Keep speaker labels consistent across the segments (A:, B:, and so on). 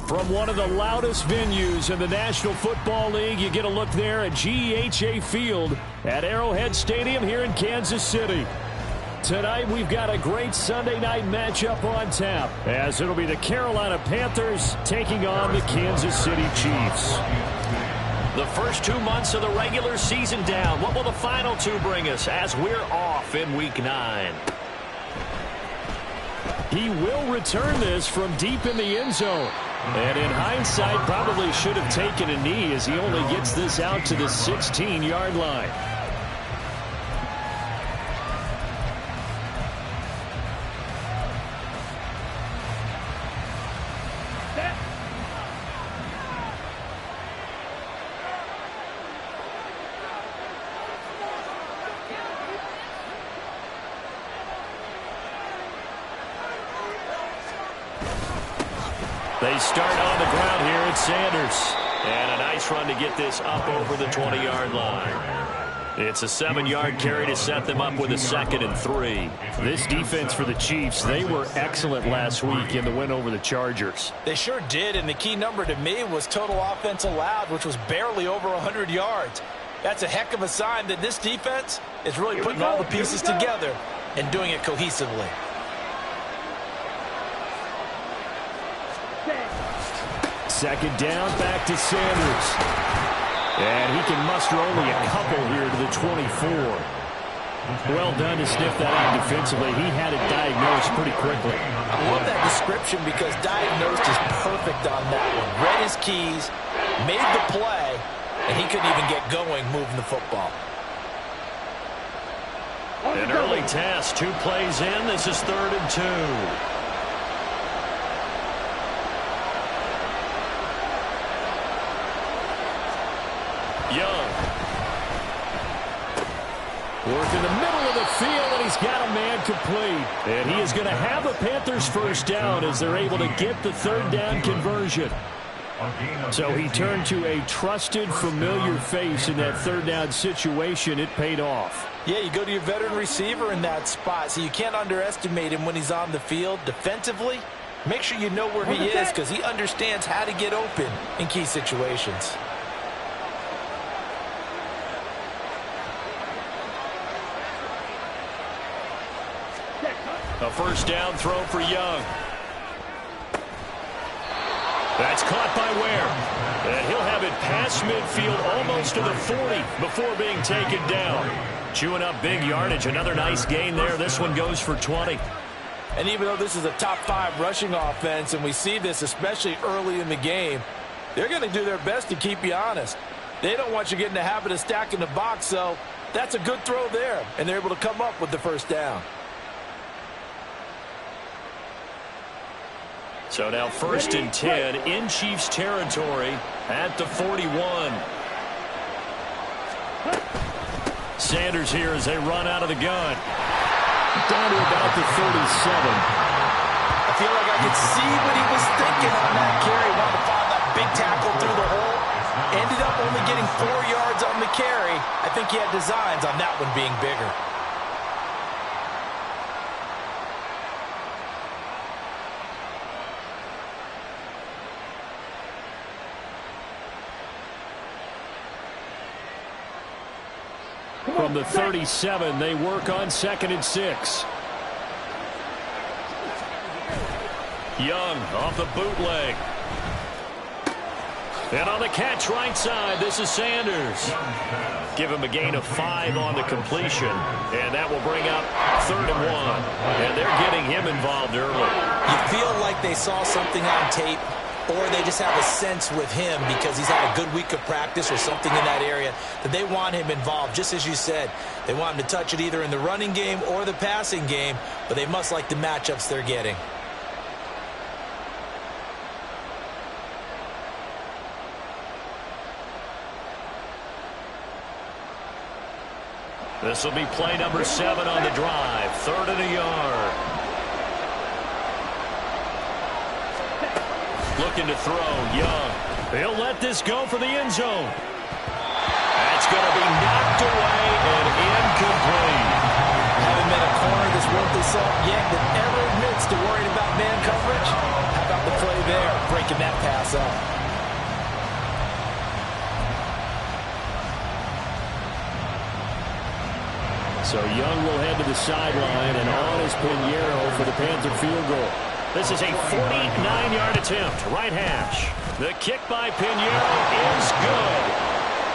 A: From one of the loudest venues in the National Football League, you get a look there at GEHA Field at Arrowhead Stadium here in Kansas City. Tonight, we've got a great Sunday night matchup on tap, as it'll be the Carolina Panthers taking on the Kansas City Chiefs.
B: The first 2 months of the regular season down. What will the final two bring us as we're off in Week 9?
A: He will return this from deep in the end zone. And in hindsight, probably should have taken a knee as he only gets this out to the 16-yard line.
B: They start on the ground here at Sanders. And a nice run to get this up over the 20-yard line. It's a 7-yard carry to set them up with a 2nd and 3.
A: This defense for the Chiefs, they were excellent last week in the win over the Chargers.
C: They sure did, and the key number to me was total offense allowed, which was barely over 100 yards. That's a heck of a sign that this defense is really putting all the pieces together and doing it cohesively.
A: Second down, back to Sanders. And he can muster only a couple here to the 24. Well done to sniff that out defensively. He had it diagnosed pretty quickly.
C: I love that description because diagnosed is perfect on that one. Read his keys, made the play, and he couldn't even get going moving the football.
B: An early test, 2 plays in. This is 3rd and 2. Young.
A: Work in the middle of the field, and he's got a man complete. And he is going to have the Panthers first down as they're able to get the 3rd down conversion. So he turned to a trusted, familiar face in that 3rd down situation. It paid off.
C: Yeah, you go to your veteran receiver in that spot, so you can't underestimate him when he's on the field. Defensively, make sure you know where he is because he understands how to get open in key situations.
B: A first down throw for Young. That's caught by Ware. And he'll have it past midfield almost to the 40 before being taken down. Chewing up big yardage. Another nice gain there. This one goes for 20.
C: And even though this is a top 5 rushing offense, and we see this especially early in the game, they're going to do their best to keep you honest. They don't want you getting the habit of stacking the box, so that's a good throw there. And they're able to come up with the first down.
B: So now 1st and 10 in Chiefs territory at the 41. Sanders here as they run out of the gun.
A: Down to about the 37.
C: I feel like I could see what he was thinking on that carry. Wanted to find that big tackle through the hole. Ended up only getting 4 yards on the carry. I think he had designs on that one being bigger.
A: From the 37, they work on 2nd and 6.
B: Young off the bootleg. And on the catch right side, this is Sanders. Give him a gain of 5 on the completion. And that will bring up 3rd and 1. And they're getting him involved early.
C: You feel like they saw something on tape, or they just have a sense with him because he's had a good week of practice or something in that area that they want him involved. Just as you said, they want him to touch it either in the running game or the passing game, but they must like the matchups they're getting.
B: This will be play number 7 on the drive. 3rd and a yard. Looking to throw, Young. He'll let this go for the end zone. That's going to be knocked away and incomplete.
C: Haven't been a corner that's worth his salt yet that ever admits to worrying about man coverage. How about the play there, breaking that pass
A: So Young will head to the sideline, and on is Pinheiro for the Panther field goal.
B: This is a 49-yard attempt, right hash. The kick by Pinheiro is good.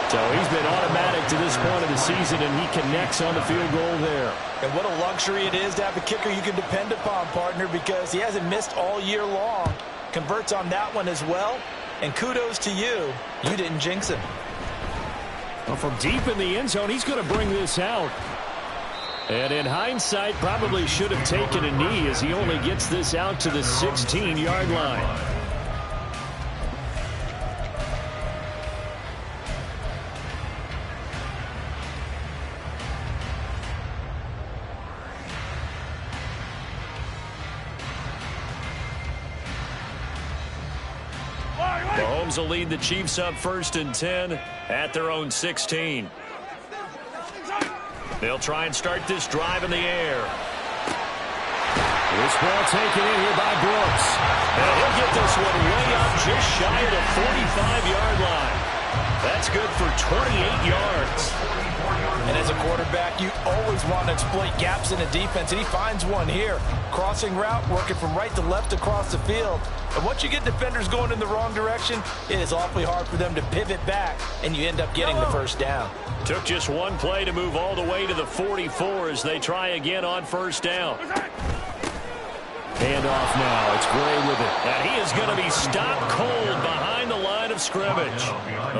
A: So he's been automatic to this point of the season, and he connects on the field goal there.
C: And what a luxury it is to have a kicker you can depend upon, partner, because he hasn't missed all year long. Converts on that one as well. And kudos to you. You didn't jinx him.
A: Well, from deep in the end zone, he's going to bring this out. And in hindsight, probably should have taken a knee as he only gets this out to the 16-yard line.
B: Mahomes will lead the Chiefs up 1st and 10 at their own 16. They'll try and start this drive in the air.
A: This ball taken in here by Brooks.
B: And he'll get this one way up just shy of the 45-yard line. That's good for 28 yards.
C: And as a quarterback, you always want to exploit gaps in the defense, and he finds one here. Crossing route, working from right to left across the field. And once you get defenders going in the wrong direction, it is awfully hard for them to pivot back, and you end up getting the first down.
B: Took just one play to move all the way to the 44 as they try again on 1st down.
A: Handoff now. It's Gray with it.
B: And he is going to be stopped cold behind the line of scrimmage.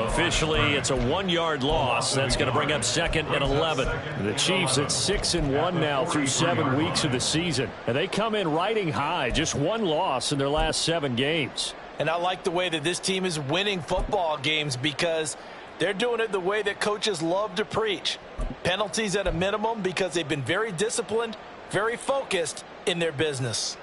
B: Officially, it's a 1-yard loss. That's going to bring up 2nd and 11.
A: The Chiefs at 6-1 now through 7 weeks of the season. And they come in riding high. Just one loss in their last 7 games.
C: And I like the way that this team is winning football games because they're doing it the way that coaches love to preach. Penalties at a minimum because they've been very disciplined, very focused in their business.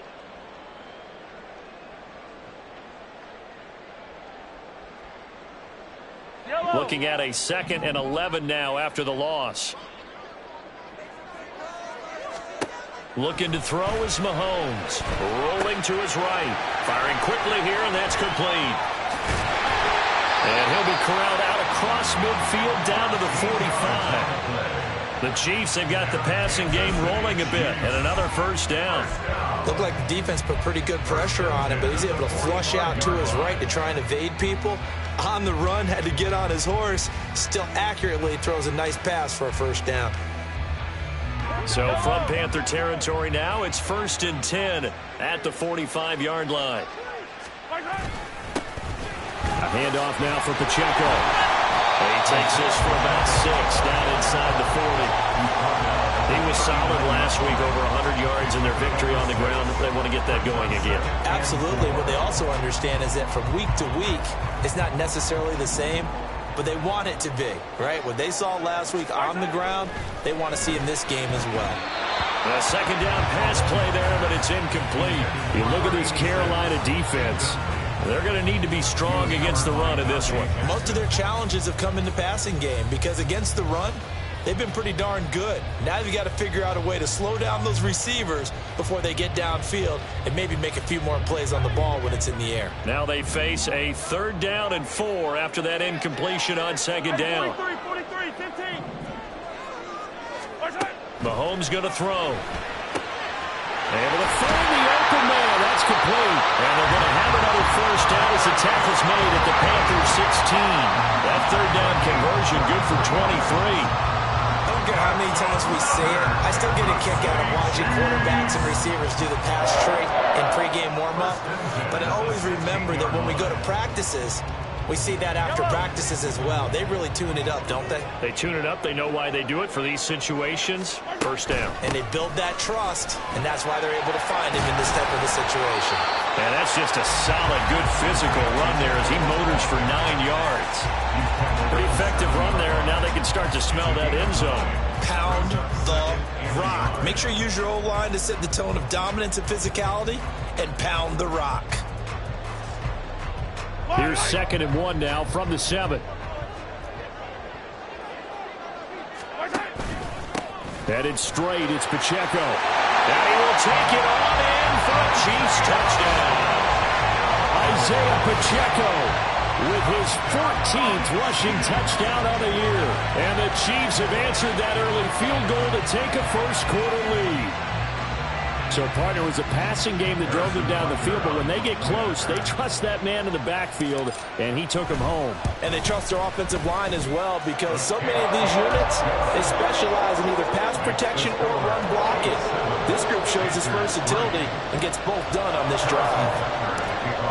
B: Looking at a 2nd and 11 now after the loss. Looking to throw is Mahomes. Rolling to his right. Firing quickly here, and that's complete. And he'll be corralled out across midfield down to the 45. The Chiefs have got the passing game rolling a bit, and another 1st down.
C: Looked like the defense put pretty good pressure on him, but he's able to flush out to his right to try and evade people. On the run, had to get on his horse. Still accurately throws a nice pass for a 1st down.
B: So from Panther territory now, it's 1st and 10 at the 45-yard line.
A: A handoff now for Pacheco.
B: He takes this for about 6 down inside the 40. He was solid last week, over 100 yards in their victory on the ground. They want to get that going again.
C: Absolutely. What they also understand is that from week to week, it's not necessarily the same, but they want it to be, right? What they saw last week on the ground, they want to see in this game as well.
B: A 2nd down pass play there, but it's incomplete.
A: You look at this Carolina defense.
B: They're going to need to be strong against the run in this one.
C: Most of their challenges have come in the passing game because against the run, they've been pretty darn good. Now you've got to figure out a way to slow down those receivers before they get downfield and maybe make a few more plays on the ball when it's in the air.
B: Now they face a 3rd down and 4 after that incompletion on 2nd down.
D: 43, 15.
B: Mahomes going to throw.
A: Able to find the open man. That's complete.
B: And they're going to have another 1st down as the tackle's made at the Panthers 16. That 3rd down conversion good for 23.
C: I don't care how many times we say it, I still get a kick out of watching quarterbacks and receivers do the pass trick in pregame warm-up. But I always remember that when we go to practices, we see that after practices as well. They really tune it up, don't they?
B: They tune it up. They know why they do it for these situations. 1st down.
C: And they build that trust, and that's why they're able to find him in this type of a situation.
B: And that's just a solid, good physical run there as he motors for 9 yards. Pretty effective run there, and now they can start to smell that end zone.
C: Pound the rock. Make sure you use your O-line to set the tone of dominance and physicality, and pound the rock.
A: Here's 2nd and 1 now from the 7. Headed straight, it's Pacheco.
B: And he will take it on in for a Chiefs touchdown.
A: Isaiah Pacheco with his 14th rushing touchdown on the year. And the Chiefs have answered that early field goal to take a first-quarter lead. So, partner, it was a passing game that drove them down the field, but when they get close, they trust that man in the backfield, and he took them home.
C: And they trust their offensive line as well, because so many of these units, they specialize in either pass protection or run blocking. This group shows its versatility and gets both done on this drive.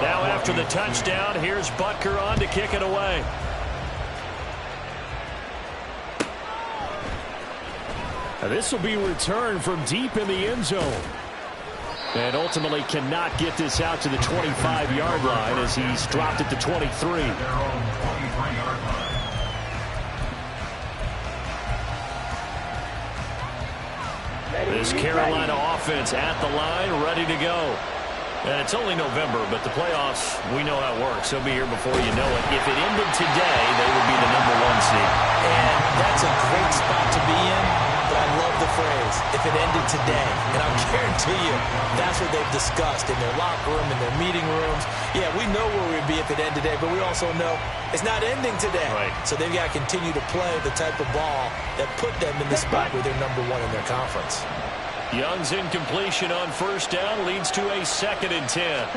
B: Now after the touchdown, here's Butker on to kick it away.
A: Now this will be returned from deep in the end zone. And ultimately cannot get this out to the 25-yard line as he's dropped it to 23.
B: This Carolina offense at the line, ready to go. And it's only November, but the playoffs, we know how it works. They'll be here before you know it. If it ended today, they would be the #1 seed.
C: And that's a great spot to be in, but I love the phrase, if it ended today. And I'll guarantee you, that's what they've discussed in their locker room, in their meeting rooms. Yeah, we know where we'd be if it ended today, but we also know it's not ending today.
B: Right.
C: So they've got to continue to play the type of ball that put them in the spot where they're #1 in their conference.
B: Young's incompletion on first down leads to a 2nd and 10.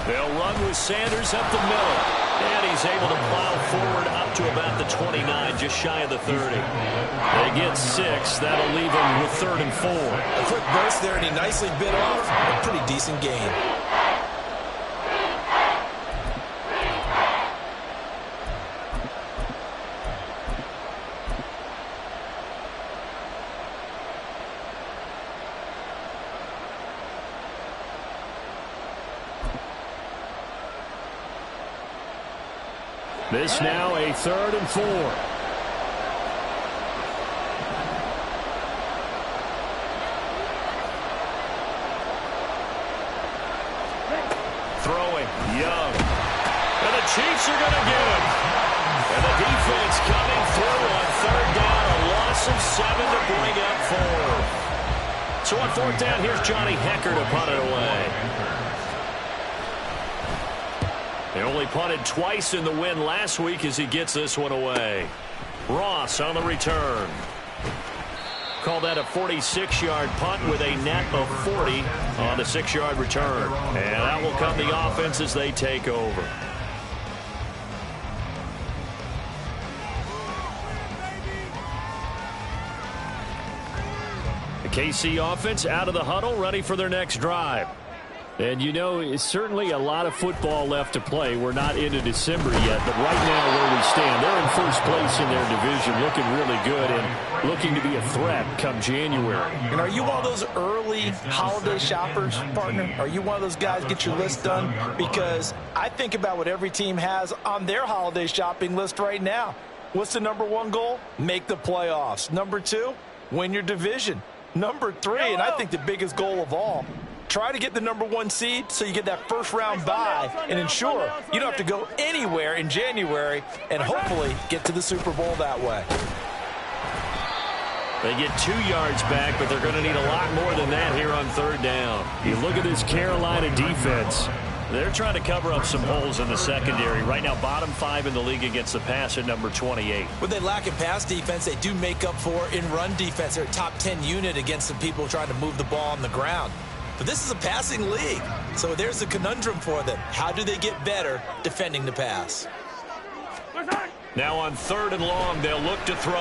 B: They'll run with Sanders up the middle. And he's able to plow forward up to about the 29, just shy of the 30. They get 6. That'll leave them with 3rd and 4.
C: A quick burst there, and he nicely bit off a pretty decent gain.
A: This now a 3rd and 4.
B: Throwing, Young. And the Chiefs are going to get him. And the defense coming through on 3rd down. A loss of 7 to bring up 4. So on 4th down, here's Johnny Hecker to punt it away. They only punted twice in the win last week as he gets this one away. Ross on the return. Call that a 46-yard punt with a net of 40 on the 6-yard return. And that will come the offense as they take over. The KC offense out of the huddle, ready for their next drive.
A: And, you know, it's certainly a lot of football left to play. We're not into December yet, but right now where we stand, they're in first place in their division, looking really good and looking to be a threat come January.
C: And are you one of those early holiday shoppers, partner? Are you one of those guys get your list done? Because I think about what every team has on their holiday shopping list right now. What's the #1 goal? Make the playoffs. #2, win your division. #3, and I think the biggest goal of all, try to get the #1 seed so you get that first-round bye and ensure you don't have to go anywhere in January and hopefully get to the Super Bowl that way.
B: They get 2 yards back, but they're going to need a lot more than that here on 3rd down.
A: You look at this Carolina defense.
B: They're trying to cover up some holes in the secondary. Right now, bottom 5 in the league against the pass at number 28.
C: When they lack in pass defense, they do make up for in run defense. They're a top 10 unit against the people trying to move the ball on the ground. But this is a passing league, so there's a conundrum for them. How do they get better defending the pass?
B: Now on 3rd and long, they'll look to throw.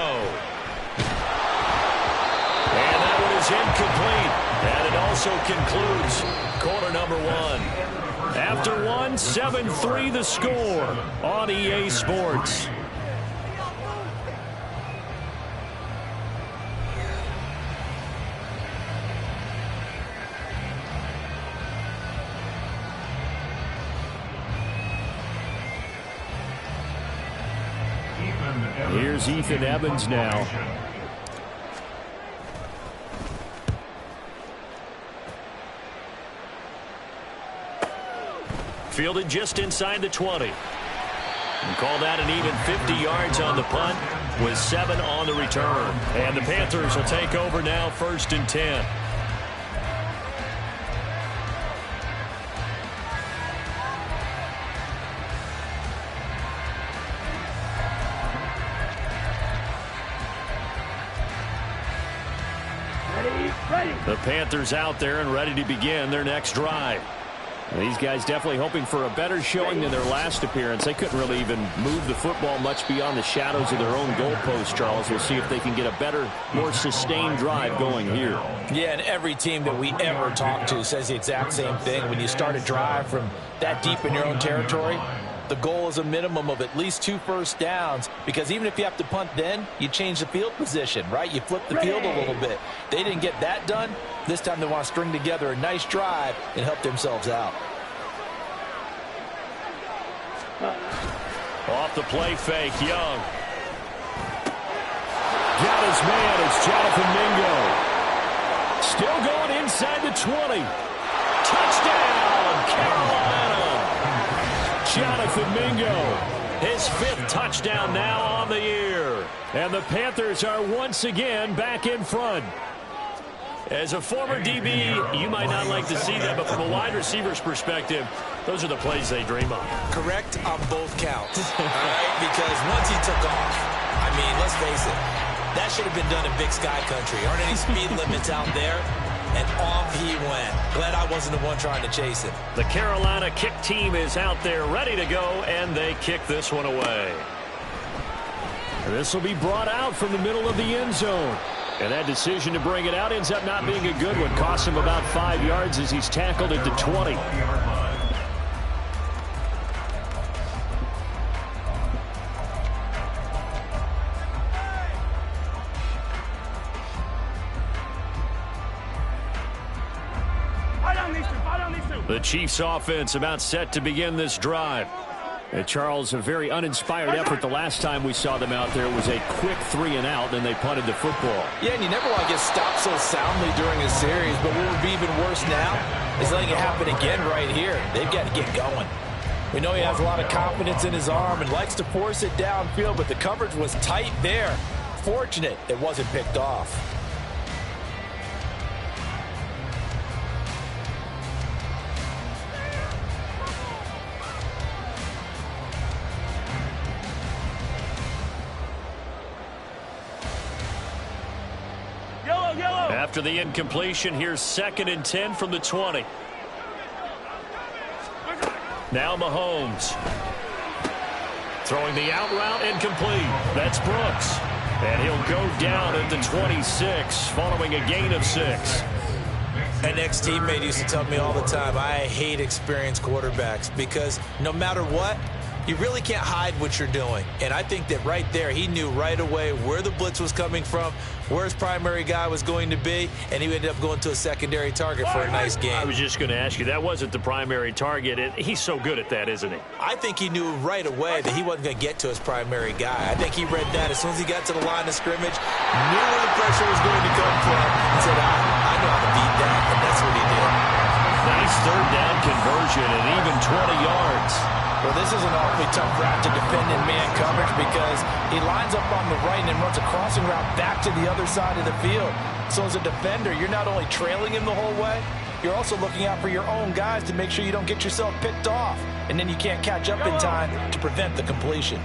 B: And that one is incomplete. And it also concludes quarter #1. After one, 7-3 the score on EA Sports.
A: Here's Ethan Evans now.
B: Fielded just inside the 20. And call that an even 50 yards on the punt with 7 on the return. And the Panthers will take over now, 1st and 10.
A: The Panthers out there and ready to begin their next drive. These guys definitely hoping for a better showing than their last appearance. They couldn't really even move the football much beyond the shadows of their own goalpost, Charles. We'll see if they can get a better, more sustained drive going here.
C: Yeah, and every team that we ever talk to says the exact same thing. When you start a drive from that deep in your own territory, the goal is a minimum of at least 2 first downs, because even if you have to punt then, you change the field position, right? You flip the field a little bit. They didn't get that done. This time they want to string together a nice drive and help themselves out.
B: Off the play fake, Young.
A: Got his man is Jonathan Mingo. Still going inside the 20. Touchdown, Carolina. Jonathan Mingo.
B: His 5th touchdown now on the year.
A: And the Panthers are once again back in front.
B: As a former DB, you might not like to see that, but from a wide receiver's perspective, those are the plays they dream of.
C: Correct on both counts, all right? Because once he took off, I mean, let's face it, that should have been done in Big Sky Country. Aren't any speed limits out there? And off he went. Glad I wasn't the one trying to chase him.
B: The Carolina kick team is out there ready to go, and they kick this one away.
A: This will be brought out from the middle of the end zone. And that decision to bring it out ends up not being a good one. Costs him about 5 yards as he's tackled at the 20.
B: The Chiefs offense about set to begin this drive.
A: Charles, a very uninspired effort the last time we saw them out there. It was a quick 3 and out, then they punted the football.
C: Yeah, and you never want to get stopped so soundly during a series, but what would be even worse now is letting it happen again right here. They've got to get going. We know he has a lot of confidence in his arm and likes to force it downfield, but the coverage was tight there. Fortunate it wasn't picked off.
B: After the incompletion, here's 2nd and 10 from the 20. Now Mahomes. Throwing the out route, incomplete. That's Brooks. And he'll go down at the 26 following a gain of 6.
C: An ex-teammate used to tell me all the time, I hate experienced quarterbacks because no matter what, you really can't hide what you're doing. And I think that right there, he knew right away where the blitz was coming from, where his primary guy was going to be, and he ended up going to a secondary target for a nice game.
B: I was just going to ask you, that wasn't the primary target. He's so good at that, isn't he?
C: I think he knew right away that he wasn't going to get to his primary guy. I think he read that as soon as he got to the line of scrimmage, knew where the pressure was going to come from, and said, I know how to beat that, and that's what he did.
B: Nice 3rd down conversion and even 20 yards.
C: Well, this is an awfully tough route to defend in man coverage because he lines up on the right and then runs a crossing route back to the other side of the field. So as a defender, you're not only trailing him the whole way, you're also looking out for your own guys to make sure you don't get yourself picked off. And then you can't catch up in time to prevent the completion.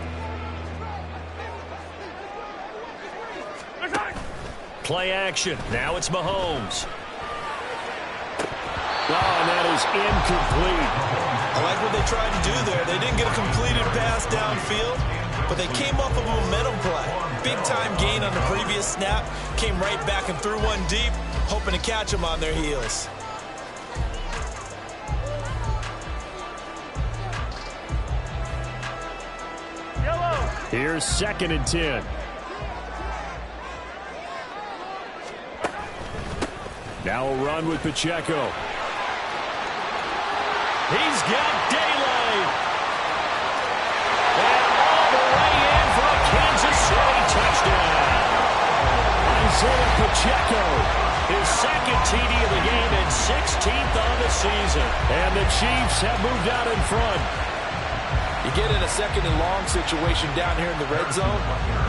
B: Play action. Now it's Mahomes.
A: Oh, and that is incomplete.
C: I like what they tried to do there. They didn't get a completed pass downfield, but they came off of a momentum play. Big-time gain on the previous snap. Came right back and threw one deep, hoping to catch them on their heels.
A: Here's 2nd and 10. Now a run with Pacheco.
B: He's got daylight. And all the way in for a Kansas City touchdown.
A: Isaiah Pacheco.
B: His 2nd TD of the game and 16th on the season.
A: And the Chiefs have moved out in front.
C: You get in a 2nd and long situation down here in the red zone,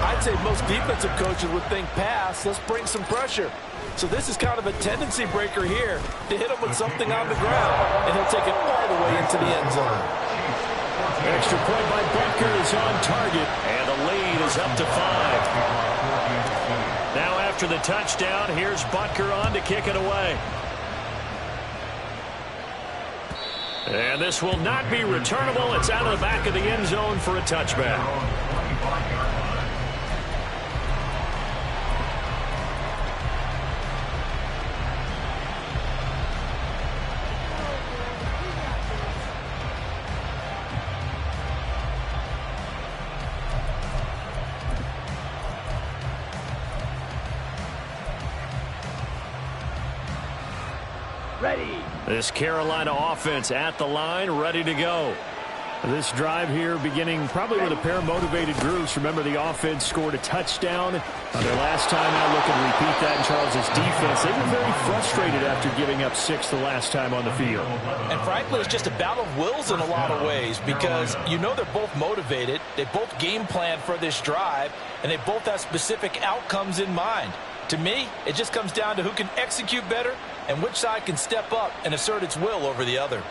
C: I'd say most defensive coaches would think pass, let's bring some pressure. So this is kind of a tendency breaker here to hit him with something on the ground, and he'll take it all the way into the end zone.
A: Extra point by Butker is on target.
B: And the lead is up to 5. Now after the touchdown, here's Butker on to kick it away. And this will not be returnable. It's out of the back of the end zone for a touchback. This Carolina offense at the line, ready to go.
A: This drive here beginning probably with a pair of motivated groups. Remember, the offense scored a touchdown their last time out. Looking to repeat that in Charles's defense. They were very frustrated after giving up 6 the last time on the field.
C: And frankly, it's just a battle of wills in a lot of ways because you know they're both motivated. They both game plan for this drive, and they both have specific outcomes in mind. To me, it just comes down to who can execute better and which side can step up and assert its will over the other.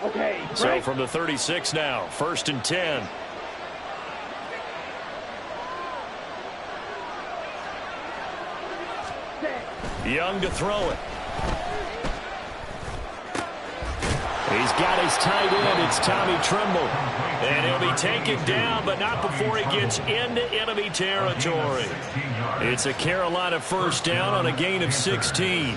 A: Okay.
B: So from the 36 now, 1st and 10. Young to throw it.
A: He's got his tight end. It's Tommy Tremble.
B: And he'll be taken down, but not before he gets into enemy territory. It's a Carolina first down on a gain of 16.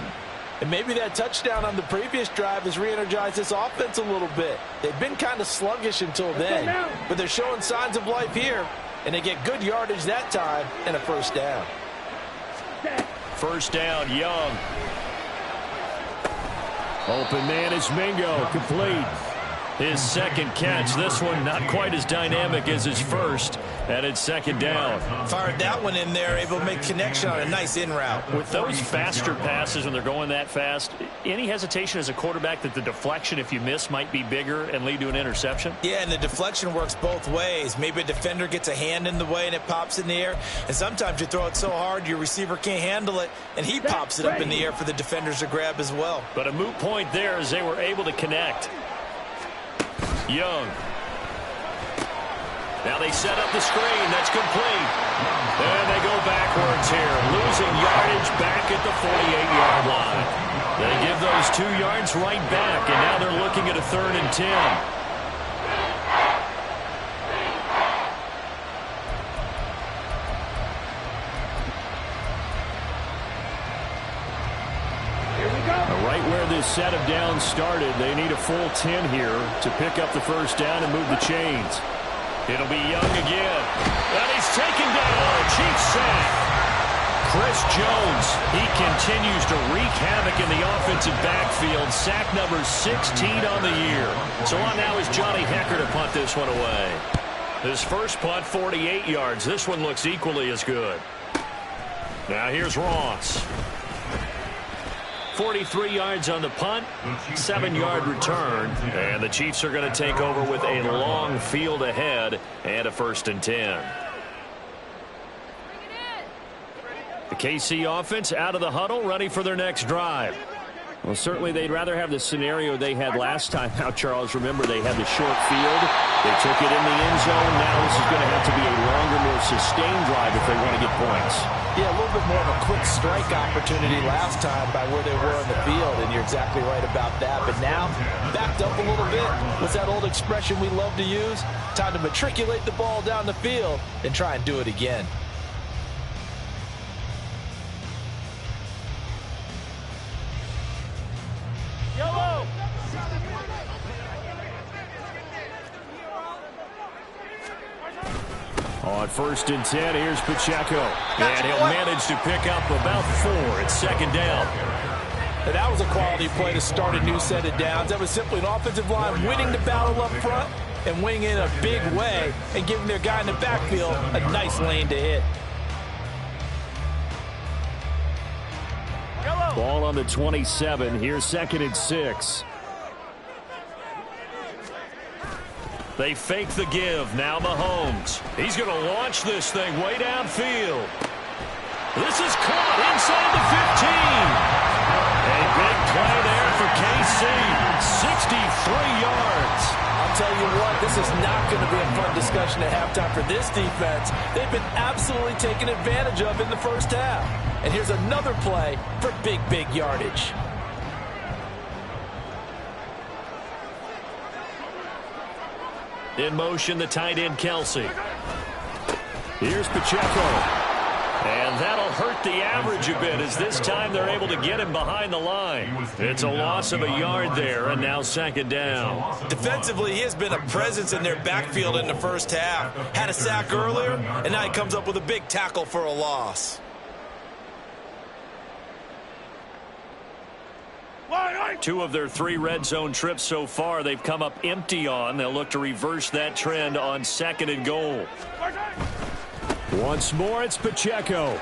C: And maybe that touchdown on the previous drive has re-energized this offense a little bit. They've been kind of sluggish until then, but they're showing signs of life here, and they get good yardage that time and a first down.
B: First down, Young.
A: Open man is Mingo, complete.
B: His second catch, this one not quite as dynamic as his first, and it's 2nd down.
C: Fired that one in there, able to make connection on a nice in route.
B: With those faster passes when they're going that fast, any hesitation as a quarterback that the deflection, if you miss, might be bigger and lead to an interception?
C: Yeah, and the deflection works both ways. Maybe a defender gets a hand in the way and it pops in the air, and sometimes you throw it so hard your receiver can't handle it, and he pops it up in the air for the defenders to grab as well.
B: But a moot point there as they were able to connect. Young. Now they set up the screen. That's complete. And they go backwards here. Losing yardage back at the 48-yard line. They give those 2 yards right back, and now they're looking at a 3rd and 10.
A: Right where this set of downs started, they need a full 10 here to pick up the first down and move the chains.
B: It'll be Young again. And he's taken down. Chief sack. Chris Jones, he continues to wreak havoc in the offensive backfield. Sack number 16 on the year. So on now is Johnny Hecker to punt this one away. His first punt, 48 yards. This one looks equally as good. Now here's Ross. 43 yards on the punt, 7-yard return, and the Chiefs are going to take over with a long field ahead and a 1st and 10. The KC offense out of the huddle, ready for their next drive.
A: Well, certainly they'd rather have the scenario they had last time out, Charles. Remember, they had the short field. They took it in the end zone. Now this is going to have to be a longer, more sustained drive if they want to get points.
C: Yeah, a little bit more of a quick strike opportunity last time by where they were on the field, and you're exactly right about that. But now, backed up a little bit. What's that old expression we love to use? Time to matriculate the ball down the field and try and do it again.
A: On 1st and 10, here's Pacheco. And he'll manage to pick up about 4. It's 2nd down.
C: And that was a quality play to start a new set of downs. That was simply an offensive line winning the battle up front and winning in a big way and giving their guy in the backfield a nice lane to hit.
A: Ball on the 27. Here's 2nd and 6.
B: They fake the give. Now Mahomes. He's going to launch this thing way downfield. This is caught inside the 15. A big play there for KC. 63 yards.
C: I'll tell you what, this is not going to be a fun discussion at halftime for this defense. They've been absolutely taken advantage of in the first half. And here's another play for big, big yardage.
B: In motion, the tight end, Kelsey.
A: Here's Pacheco.
B: And that'll hurt the average a bit as this time they're able to get him behind the line. It's a loss of a yard there, and now second down.
C: Defensively, he has been a presence in their backfield in the first half. Had a sack earlier, and now he comes up with a big tackle for a loss.
B: Two of their 3 red zone trips so far they've come up empty on. They'll look to reverse that trend on second and goal.
A: Once more, it's Pacheco.
B: And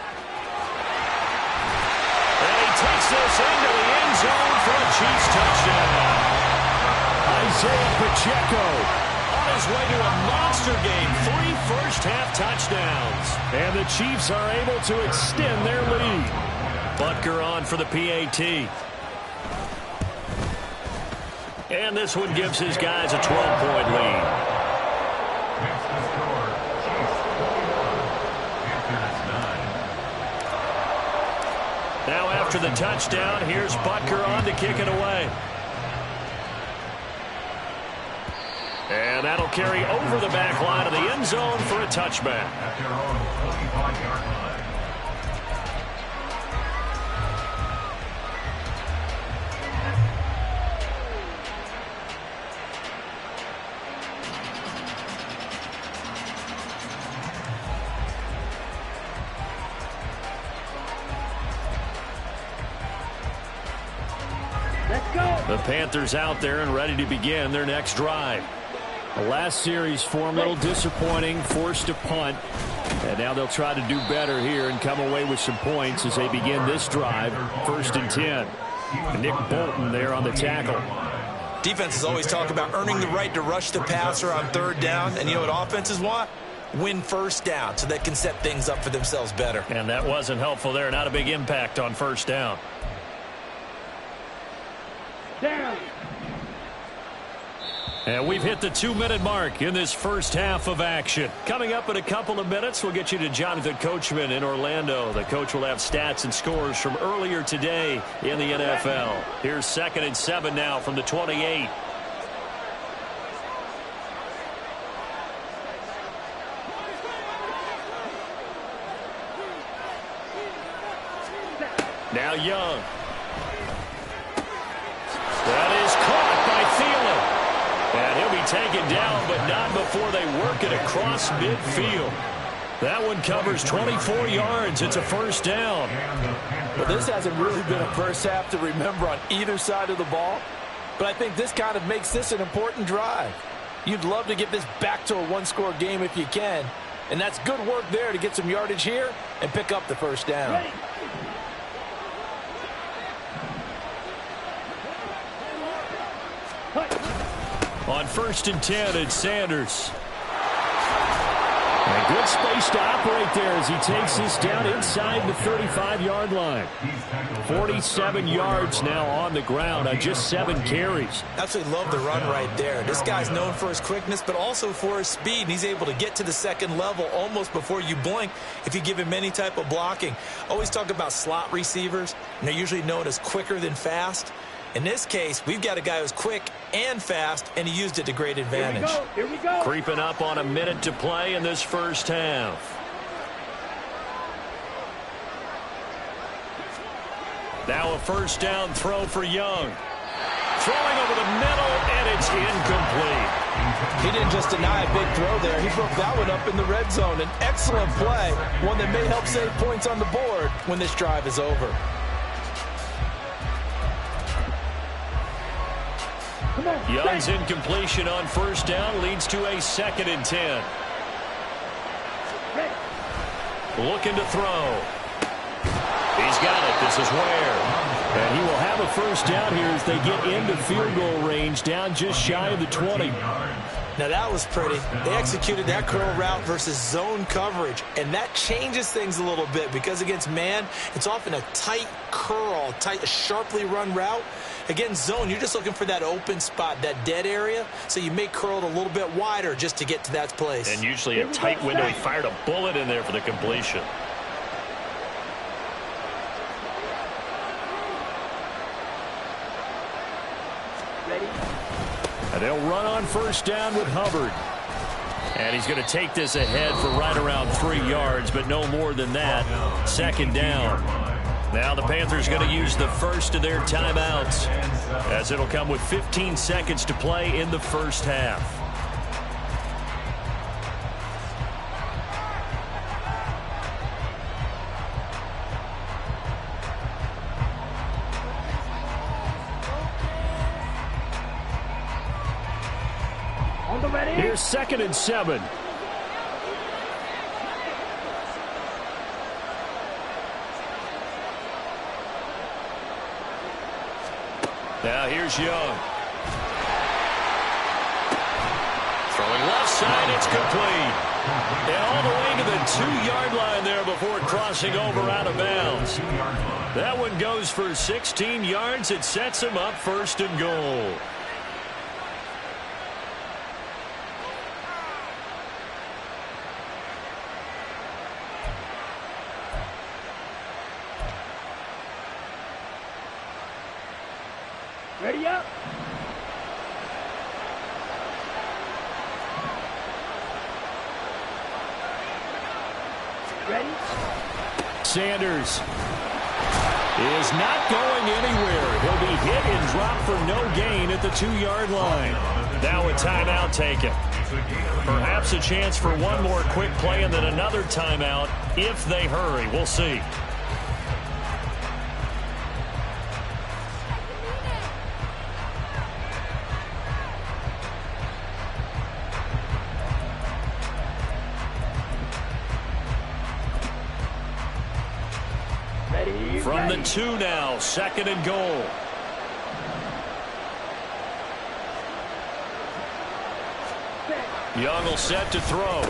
B: he takes this into the end zone for a Chiefs touchdown.
A: Isaiah Pacheco
B: On his way to a monster game, 3 first-half touchdowns.
A: And the Chiefs are able to extend their lead.
B: Butker on for the PAT. And this one gives his guys a 12-point lead. Now after the touchdown, here's Butker on to kick it away. And that'll carry over the back line of the end zone for a touchback. The Panthers out there and ready to begin their next drive.
A: The last series for them, a little disappointing, forced a punt. And now they'll try to do better here and come away with some points as they begin this drive, 1st and 10. Nick Bolton there on the tackle.
C: Defenses always talk about earning the right to rush the passer on 3rd down. And you know what offenses want? Win 1st down so they can set things up for themselves better.
B: And that wasn't helpful there. Not a big impact on 1st down. And we've hit the 2-minute mark in this first half of action. Coming up in a couple of minutes, we'll get you to Jonathan Coachman in Orlando. The coach will have stats and scores from earlier today in the NFL. Here's 2nd and 7 now from the 28. Now Young. That is caught by Thielen. And he'll be taken down, but not before they work it across midfield. That one covers 24 yards. It's a 1st down.
C: Well, this hasn't really been a first half to remember on either side of the ball. But I think this kind of makes this an important drive. You'd love to get this back to a 1-score game if you can. And that's good work there to get some yardage here and pick up the 1st down.
B: On 1st and 10, it's Sanders.
A: And good space to operate there as he takes this down inside the 35-yard line. 47 yards now on the ground on just 7 carries.
C: Absolutely love the run right there. This guy's known for his quickness, but also for his speed. And he's able to get to the 2nd level almost before you blink if you give him any type of blocking. Always talk about slot receivers, and they're usually known as quicker than fast. In this case, we've got a guy who's quick and fast, and he used it to great advantage.
D: Here we go.
B: Creeping up on a minute to play in this first half. Now a 1st down throw for Young. Throwing over the middle, and it's incomplete.
C: He didn't just deny a big throw there. He broke that one up in the red zone. An excellent play, one that may help save points on the board when this drive is over.
B: Young's incompletion on 1st down leads to a 2nd and 10. Looking to throw. He's got it. This is Ware.
A: And he will have a 1st down here as they get into field goal range, down just shy of the 20.
C: Now that was pretty. They executed that curl route versus zone coverage, and that changes things a little bit because against man, it's often a tight curl, a sharply run route. Against zone, you're just looking for that open spot, that dead area, so you may curl it a little bit wider just to get to that place.
B: And usually a tight window. He fired a bullet in there for the completion.
A: And they'll run on first down with Hubbard.
B: And he's going to take this ahead for right around 3 yards, but no more than that. Second down. Now the Panthers going to use the first of their timeouts, as it'll come with 15 seconds to play in the first half.
A: Here's 2nd and 7.
B: Now here's Young. Throwing left side, it's complete. And all the way to the 2-yard line there before crossing over out of bounds. That one goes for 16 yards. It sets him up 1st and goal.
A: Ready up. Ready. Sanders is not going anywhere. He'll be hit and dropped for no gain at the 2-yard line.
B: Now a timeout taken. Perhaps a chance for one more quick play and then another timeout if they hurry. We'll see. From the 2 now, 2nd and goal. Young will set to throw. And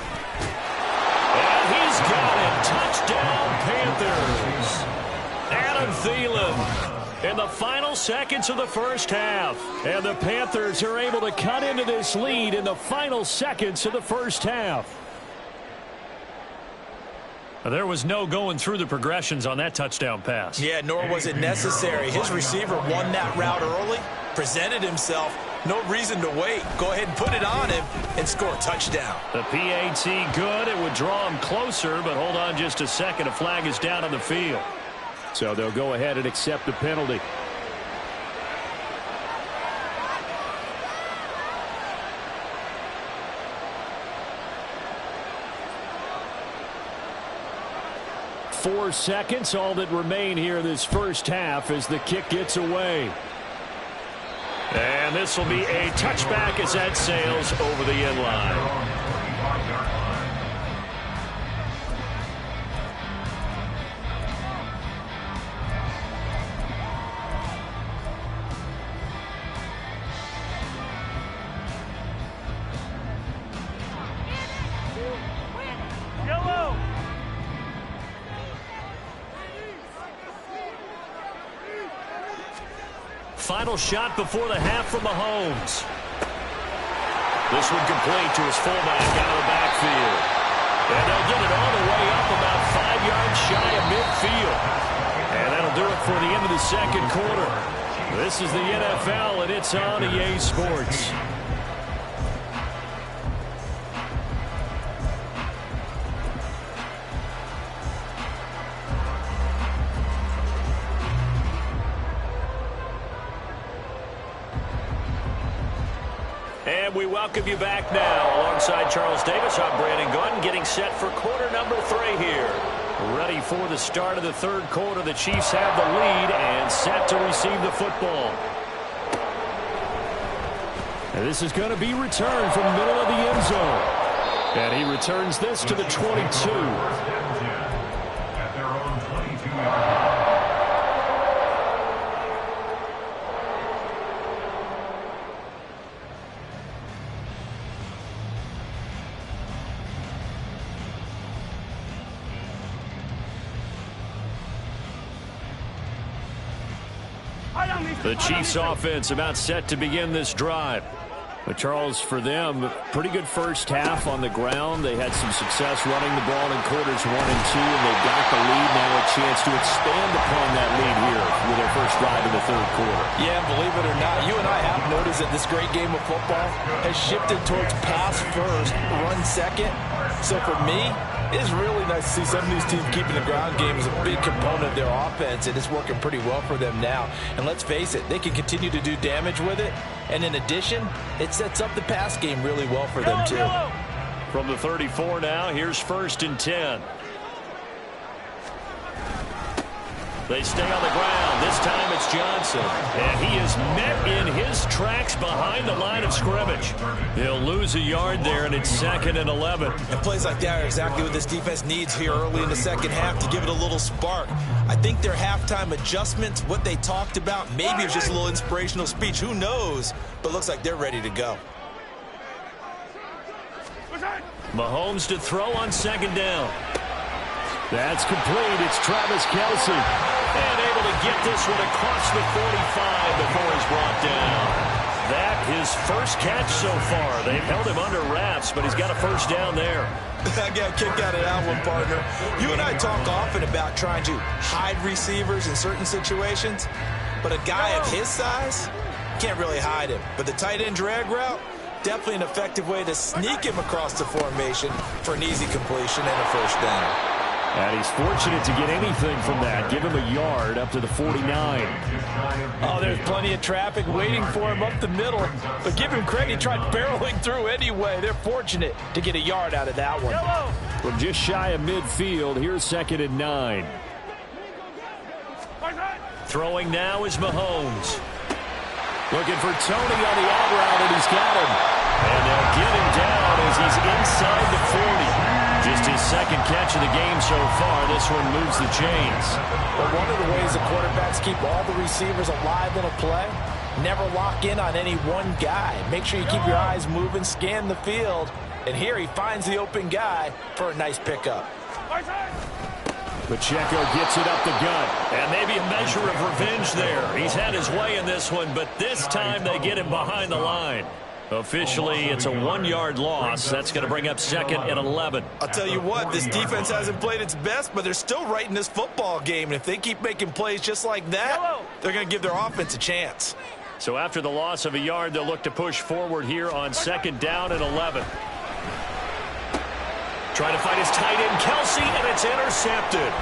B: he's got it. Touchdown, Panthers. Adam Thielen in the final seconds of the first half. And the Panthers are able to cut into this lead in the final seconds of the first half. There was no going through the progressions on that touchdown pass.
C: Yeah, nor was it necessary. His receiver won that route early, presented himself. No reason to wait. Go ahead and put it on him and score a touchdown.
B: The PAT good. It would draw him closer, but hold on just a second. A flag is down on the field.
A: So they'll go ahead and accept the penalty. Four seconds, all that remain here in this first half as the kick gets away.
B: And this will be a touchback as that sails over the end line. Final shot before the half from Mahomes. This one complete to his fullback out of the backfield. And they'll get it all the way up about 5 yards shy of midfield. And that'll do it for the end of the second quarter. This is the NFL, and it's on EA Sports. And we welcome you back now. Alongside Charles Davis, I'm Brandon Gunn, getting set for quarter number 3 here. Ready for the start of the third quarter. The Chiefs have the lead and set to receive the football.
A: And this is going to be returned from the middle of the end zone. And he returns this to the 22.
D: At their own 22-yard.
A: The Chiefs offense about set to begin this drive. But Charles, for them, pretty good first half on the ground. They had some success running the ball in quarters 1 and 2, and they've got the lead now, a chance to expand upon that lead here with their first drive in the third quarter.
C: Yeah, believe it or not, you and I have noticed that this great game of football has shifted towards pass first, run second. So for me, it is really nice to see some of these teams keeping the ground game as a big component of their offense, and it's working pretty well for them now. And let's face it, they can continue to do damage with it. And in addition, it sets up the pass game really well for them, too.
B: From the 34 now, here's 1st and 10. They stay on the ground. This time it's Johnson. And he is met in his tracks behind the line of scrimmage. He'll lose a yard there, and it's 2nd and 11.
C: And plays like that are exactly what this defense needs here early in the second half to give it a little spark. I think their halftime adjustments, what they talked about, maybe it's just a little inspirational speech. Who knows? But looks like they're ready to go.
B: Mahomes to throw on 2nd down.
A: That's complete. It's Travis Kelce.
B: And able to get this one across the 45 before he's brought down. That his first catch so far. They've held him under wraps, but he's got a first down there.
C: I got a kick out of that one, partner. You and I talk often about trying to hide receivers in certain situations, but a guy of his size can't really hide him. But the tight end drag route, definitely an effective way to sneak him across the formation for an easy completion and a first down.
A: And he's fortunate to get anything from that. Give him a yard up to the 49.
C: Oh, there's plenty of traffic waiting for him up the middle. But give him credit, he tried barreling through anyway. They're fortunate to get a yard out of that one.
A: From just shy of midfield, here's 2nd and 9.
B: Throwing now is Mahomes.
A: Looking for Tony on the out route, and he's got him.
B: And they'll get him down as he's inside the 40. Just his 2nd catch of the game so far. This one moves the chains.
C: But one of the ways the quarterbacks keep all the receivers alive in a play, never lock in on any one guy. Make sure you keep your eyes moving, scan the field. And here he finds the open guy for a nice pickup.
A: Pacheco gets it up the gut.
B: And maybe a measure of revenge there. He's had his way in this one, but this time they get him behind the line. Officially, it's a 1-yard loss. That's going to bring up 2nd and 11.
C: I'll tell you what, this defense hasn't played its best, but they're still right in this football game. And if they keep making plays just like that, they're going to give their offense a chance.
B: So after the loss of a yard, they'll look to push forward here on 2nd down and 11. Trying to find his tight end, Kelce, and it's intercepted.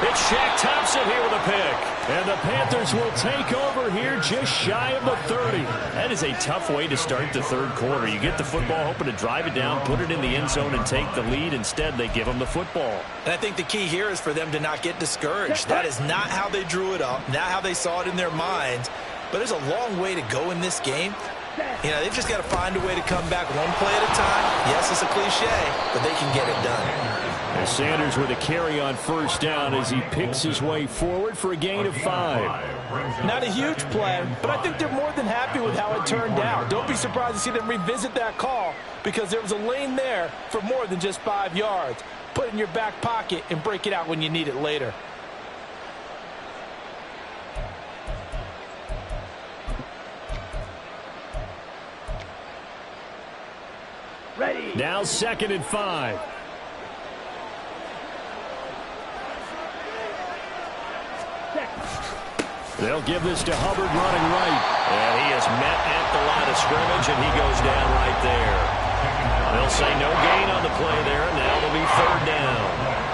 B: It's Shaq Thompson here with a pick.
A: And the Panthers will take over here just shy of the 30.
B: That is a tough way to start the third quarter. You get the football, hoping to drive it down, put it in the end zone, and take the lead. Instead, they give them the football.
C: And I think the key here is for them to not get discouraged. That is not how they drew it up, not how they saw it in their minds. But there's a long way to go in this game. You know, they've just got to find a way to come back one play at a time. Yes, it's a cliche, but they can get it done.
A: And Sanders with a carry on first down as he picks his way forward for a gain of 5.
C: Not a huge play, but I think they're more than happy with how it turned out. Don't be surprised to see them revisit that call because there was a lane there for more than just 5 yards. Put it in your back pocket and break it out when you need it later.
A: Ready. Now 2nd and 5. They'll give this to Hubbard running right.
B: And he is met at the line of scrimmage, and he goes down right there. They'll say no gain on the play there, and now it'll be 3rd down.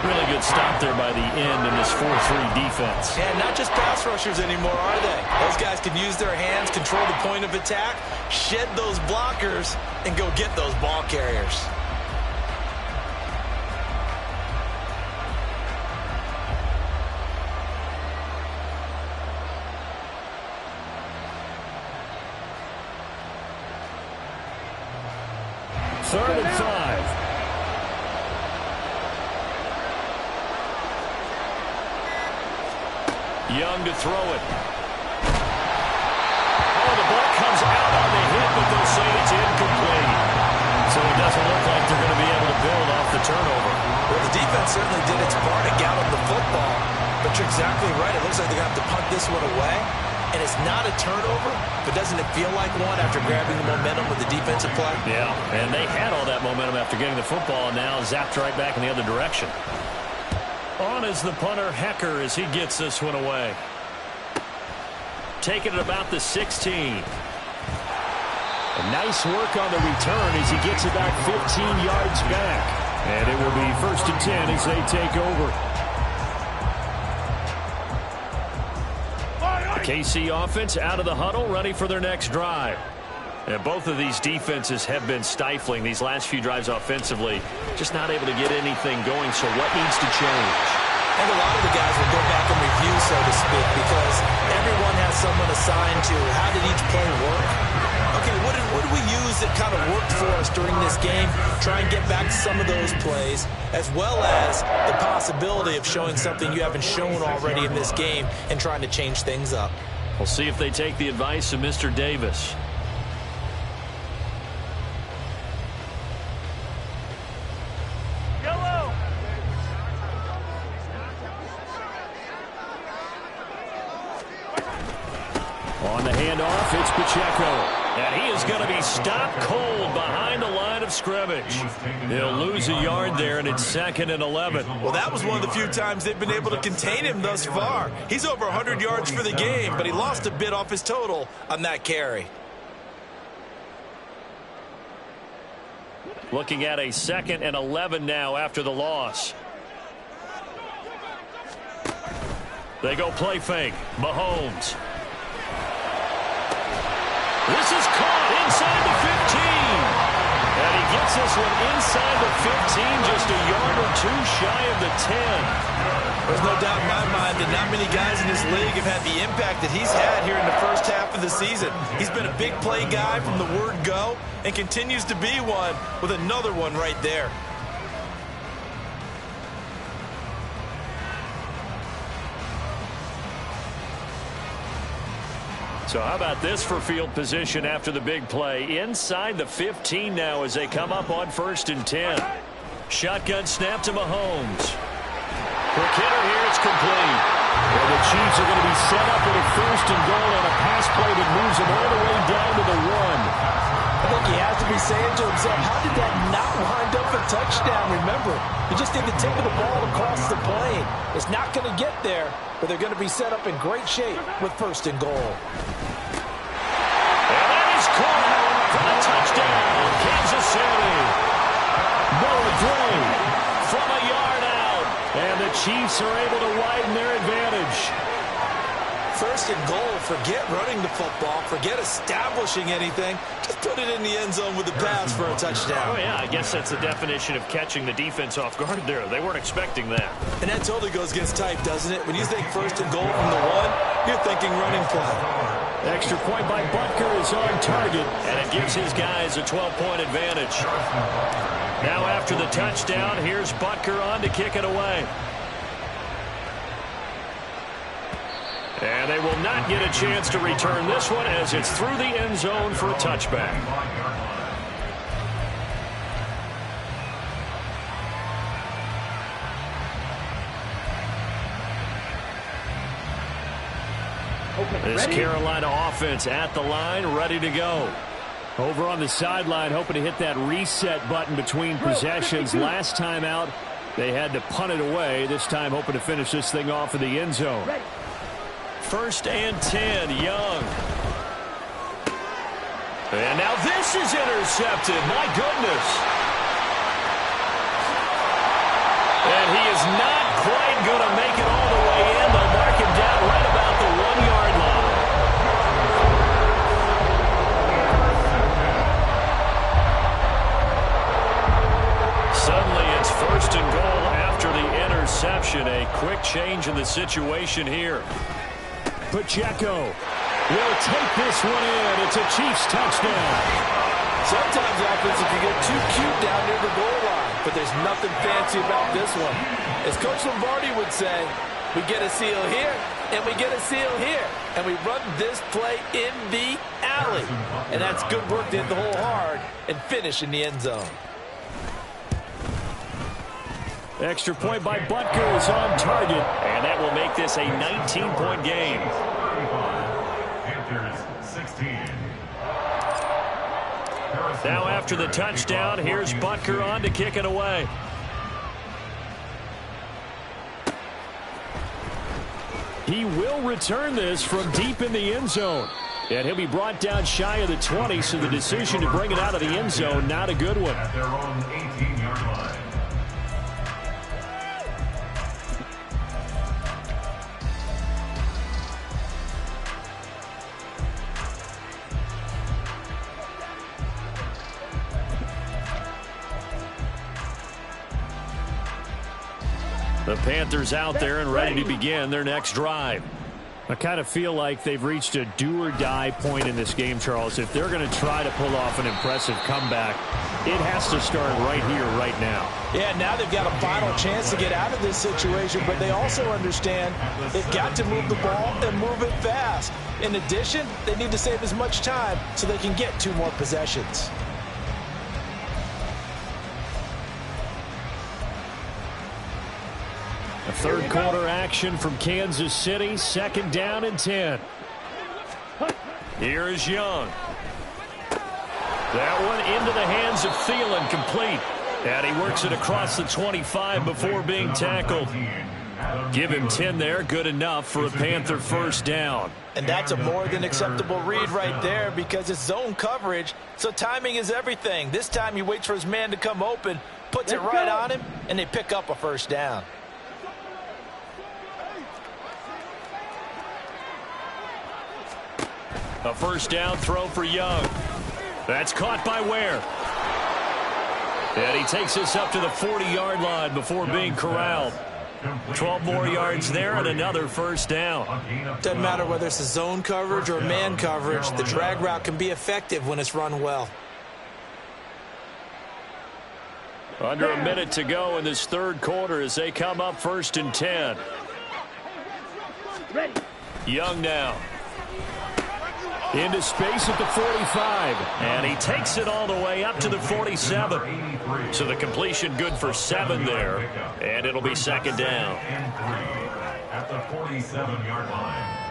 B: Really good stop there by the end in this 4-3 defense.
C: And not just pass rushers anymore, are they? Those guys can use their hands, control the point of attack, shed those blockers, and go get those ball carriers.
A: Third and 5.
B: Young to throw it. Oh, the ball comes out on the hit, but they'll say it's incomplete. So it doesn't look like they're going to be able to build off the turnover.
C: Well, the defense certainly did its part to gallop the football. But you're exactly right. It looks like they're going to have to punt this one away. and it's not a turnover, but doesn't it feel like one after grabbing the momentum with the defensive play?
B: Yeah, and they had all that momentum after getting the football, and now zapped right back in the other direction.
A: On is the punter, Hecker, as he gets this one away.
B: Taking it about the 16.
A: A nice work on the return as he gets about 15 yards back. And it will be 1st and 10 as they take over.
B: KC offense out of the huddle, ready for their next drive. And both of these defenses have been stifling these last few drives offensively. Just not able to get anything going, so what needs to change?
C: I think a lot of the guys will go back and review, so to speak, because everyone has someone assigned to how did each play work. Okay, what did we use that kind of worked for us during this game? Try and get back to some of those plays, as well as the possibility of showing something you haven't shown already in this game and trying to change things up.
B: We'll see if they take the advice of Mr. Davis.
A: On the handoff, it's Pacheco.
B: And he is going to be stopped cold behind the line of scrimmage. He'll lose a yard there, and it's 2nd and 11.
C: Well, that was one of the few times they've been able to contain him thus far. He's over 100 yards for the game, but he lost a bit off his total on that carry.
B: Looking at a 2nd and 11 now after the loss. They go play fake. Mahomes. This is caught inside the 15. And he gets this one inside the 15, just a yard or two shy of the 10.
C: There's no doubt in my mind that not many guys in this league have had the impact that he's had here in the first half of the season. He's been a big play guy from the word go and continues to be one with another one right there.
B: So how about this for field position after the big play? Inside the 15 now as they come up on 1st and 10. Shotgun snap to Mahomes. Quick hitter here, it's complete.
A: Well, the Chiefs are going to be set up with a 1st and goal on a pass play that moves them all the way down to the 1.
C: I think he has to be saying to himself, how did that not wind up a touchdown? Remember, you just need the tip of the ball across the plane. It's not going to get there, but they're going to be set up in great shape with 1st and goal.
B: And that is caught for the touchdown, Kansas City.
A: Noah Gray
B: From a yard out.
A: and the Chiefs are able to widen their advantage.
C: 1st and goal, forget running the football, forget establishing anything. Just put it in the end zone with the pass for a touchdown.
B: Oh, yeah, I guess that's the definition of catching the defense off guard there. They weren't expecting that.
C: And that totally goes against type, doesn't it? When you think 1st and goal from the 1, you're thinking running play.
A: Extra point by Butker is on target.
B: And it gives his guys a 12-point advantage. Now after the touchdown, here's Butker on to kick it away. And they will not get a chance to return this one as it's through the end zone for a touchback. This Carolina offense at the line, ready to go.
A: Over on the sideline, hoping to hit that reset button between possessions. Last time out, they had to punt it away. This time, hoping to finish this thing off in the end zone.
B: 1st and 10, Young. And now this is intercepted. My goodness. And he is not quite going to make it all the way in. They'll mark him down right about the 1-yard line. Suddenly it's 1st and goal after the interception. A quick change in the situation here.
A: Pacheco will take this one in. It's a Chiefs touchdown.
C: Sometimes offenses can get too cute down near the goal line, but there's nothing fancy about this one. As Coach Lombardi would say, we get a seal here, and we get a seal here, and we run this play in the alley. And that's good work to hit the hole hard and finish in the end zone.
A: Extra point by Butker is on target.
B: And that will make this a 19-point game.
D: Panthers 16.
B: Now after the touchdown, here's Butker on to kick it away.
A: He will return this from deep in the end zone. And he'll be brought down shy of the 20, so the decision to bring it out of the end zone, not a good one.
D: At their own 18-yard line.
A: The Panthers out there and ready to begin their next drive. I kind of feel like they've reached a do-or-die point in this game, Charles. If they're going to try to pull off an impressive comeback, it has to start right here, right now.
C: Yeah, now they've got a final chance to get out of this situation, but they also understand they've got to move the ball and move it fast. In addition, they need to save as much time so they can get 2 more possessions.
A: A third quarter action from Kansas City, 2nd down and 10.
B: Here is Young. That one into the hands of Thielen, complete. And he works it across the 25 before being tackled. Give him 10 there, good enough for a Panther first down.
C: And that's a more than acceptable read right there because it's zone coverage, so timing is everything. This time he waits for his man to come open, puts it right on him, and they pick up a first down.
B: A first down throw for Young. That's caught by Ware. And he takes us up to the 40-yard line before being corralled. 12 more yards there and another first down.
C: Doesn't matter whether it's a zone coverage or man coverage, the drag route can be effective when it's run well.
B: Under a minute to go in this third quarter as they come up 1st and 10. Young now.
A: Into space at the 45.
B: And he takes it all the way up to the 47. So the completion good for 7 there. And it'll be 2nd down.
D: At the 47-yard line.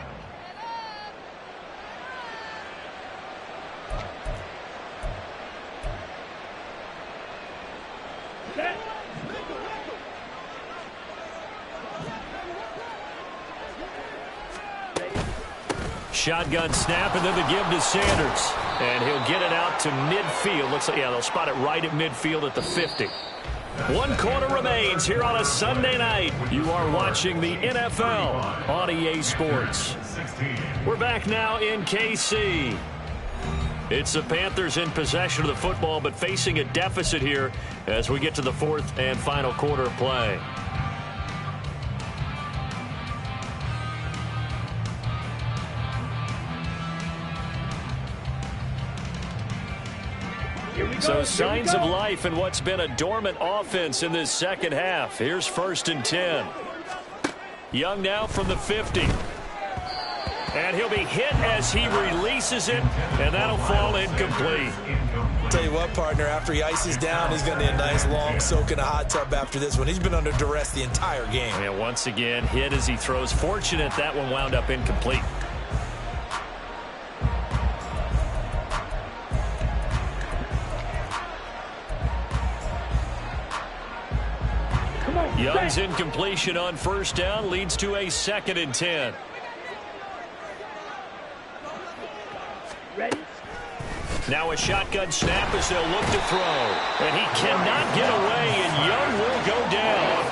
B: Shotgun snap, and then the give to Sanders. And he'll get it out to midfield. Looks like, yeah, they'll spot it right at midfield at the 50. 1 quarter remains here on a Sunday night. You are watching the NFL on EA Sports. We're back now in KC. It's the Panthers in possession of the football, but facing a deficit here as we get to the 4th and final quarter of play. So signs of life in what's been a dormant offense in this second half. Here's 1st and 10. Young now from the 50. And he'll be hit as he releases it, and that'll fall incomplete.
C: Tell you what, partner, after he ices down, he's going to need a nice long soak in a hot tub after this one. He's been under duress the entire game.
B: And once again, hit as he throws. Fortunate that one wound up incomplete. Young's incompletion on 1st down leads to a 2nd and 10.
E: Ready?
B: Now a shotgun snap as they'll look to throw. And he cannot get away, and Young will go down.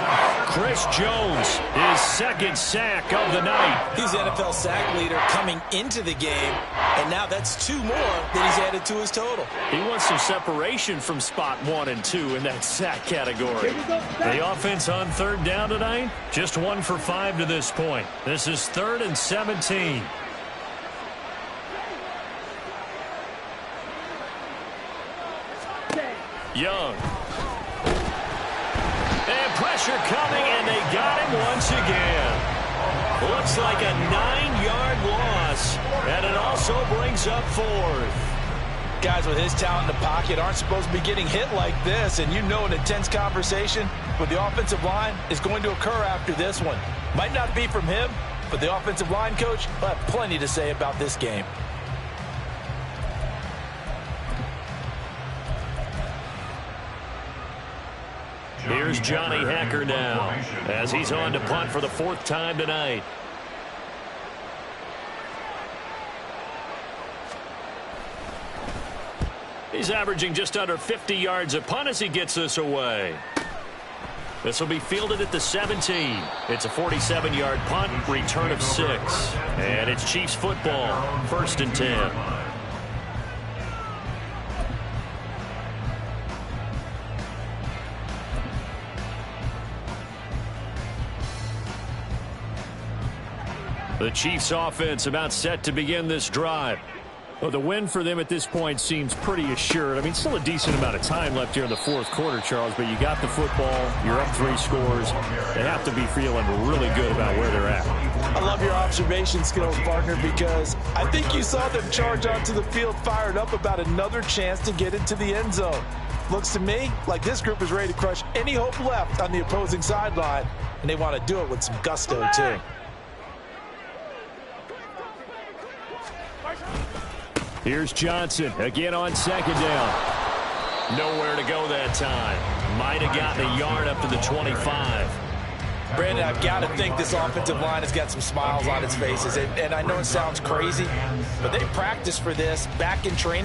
B: Chris Jones, his 2nd sack of the night.
C: He's the NFL sack leader coming into the game, and now that's 2 more that he's added to his total.
B: He wants some separation from spot 1 and 2 in that sack category. The offense on 3rd down tonight, just 1 for 5 to this point. This is 3rd and 17. Young. And pressure coming, and they got him once again. Looks like a 9-yard loss, and it also brings up 4th.
C: Guys with his talent in the pocket aren't supposed to be getting hit like this, and you know an intense conversation with the offensive line is going to occur after this one. Might not be from him, but the offensive line coach will have plenty to say about this game.
B: Here's Johnny Hacker now as he's on to punt for the 4th time tonight. He's averaging just under 50 yards a punt as he gets this away. This will be fielded at the 17. It's a 47-yard punt, return of 6. And it's Chiefs football, 1st and 10. The Chiefs offense about set to begin this drive.
A: Well, the win for them at this point seems pretty assured. I mean, still a decent amount of time left here in the 4th quarter, Charles, but you got the football, you're up 3 scores. They have to be feeling really good about where they're at.
C: I love your observation skills, partner, because I think you saw them charge onto the field fired up about another chance to get into the end zone. Looks to me like this group is ready to crush any hope left on the opposing sideline, and they want to do it with some gusto, too.
A: Here's Johnson again on 2nd down.
B: Nowhere to go that time. Might have gotten a yard up to the 25.
C: Brandon, I've got to think this offensive line has got some smiles on its faces. And I know it sounds crazy, but they practiced for this back in training.